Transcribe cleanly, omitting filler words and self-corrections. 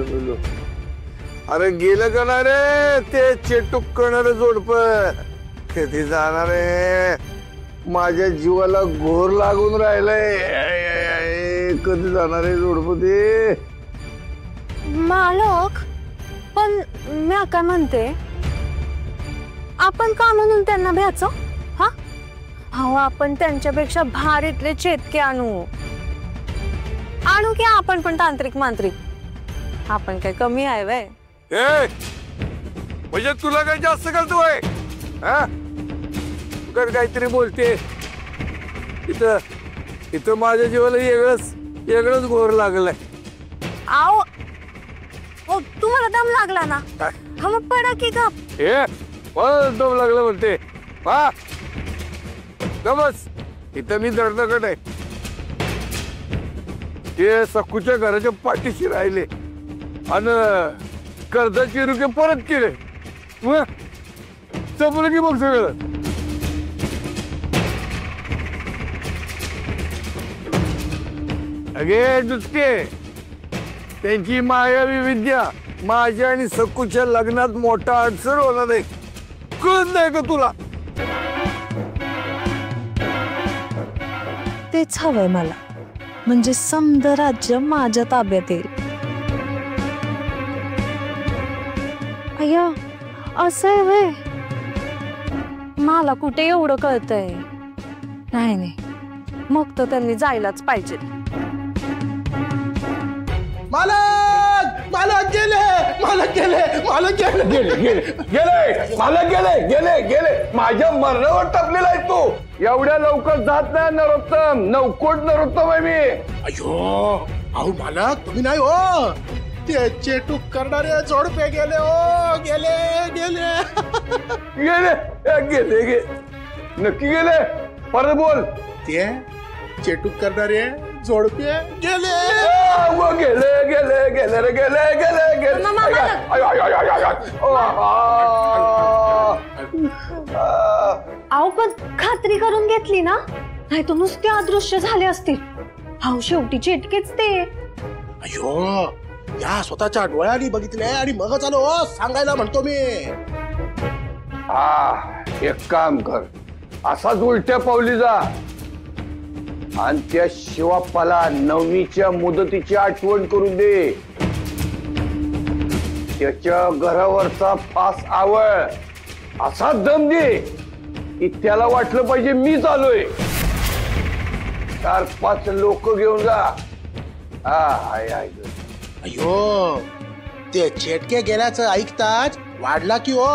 मेलो अरे गेलं का ना रे ते चेटूक करणारे जोडप कधी जाणार रे माझ्या जीवाला घोर लागून राहिलंय कधी जाणार आहे जोडप ते मालक पण मी काय म्हणते आपण का म्हणून त्यांना भ्यायचं हा अहो आपण त्यांच्यापेक्षा भारीतले चेतके आणू की आपण पण तांत्रिक मांत्रिक आपण काय कमी आहे वय म्हणजे तुला काय जास्त करतोय काहीतरी बोलते इथं इथं माझ्या जीवाला वेगळंच घोर लागलाय आओ ओ तुम्हाला दम लागला ना हम पडा की गप मला दम लागला म्हणते हा बस इथं मी दडदकट आहे ते सकूच्या घराच्या पाठीशी राहिले आणि कर्जाची रुपये परत केले संपलं की बघ सगळं अगे दुसके त्यांची मायावी विद्या माझ्या आणि सकूच्या लग्नात मोठा अडचण होणार नाही कळत नाही का तुला तेच हवंय मला म्हणजे समद राज्य माझ्या ताब्यात येईल अय्या असं आहे व्हय मला कुठे एवढं कळतंय नाही मग तर त्यांनी जायलाच पाहिजे मालक गेले माझ्या मरणावर टपलेला आहे तू एवढ्या लवकर जात नाही नरोत्तम नवकोट नरोत्तम आहे मी अयो अहो मालक तुम्ही नाही हो ते चेटूक करणारे जोडपे गेले हो गेले नक्की गेले परत बोल ते चेटूक करणारे जोडपे गेले अहो पण खात्री करून घेतली ना नाही तर नुसते अदृश्य झाले असतील अहो शेवटी चेटकेच ते अयो या स्वतःच्या डोळ्यांनी बघितले आणि मगच आलो सांगायला म्हणतो मी एक काम कर असाच उलट्या पावली जा आणि त्या शिवाप्पाला नवमीच्या मुदतीची आठवण करून दे त्याच्या घरावरचा फास आवळ असा दम दे की त्याला वाटलं पाहिजे मीच आलोय 4-5 लोक घेऊन जा अयो ते चेटके गेल्याचं ऐकताच वाढला की ओ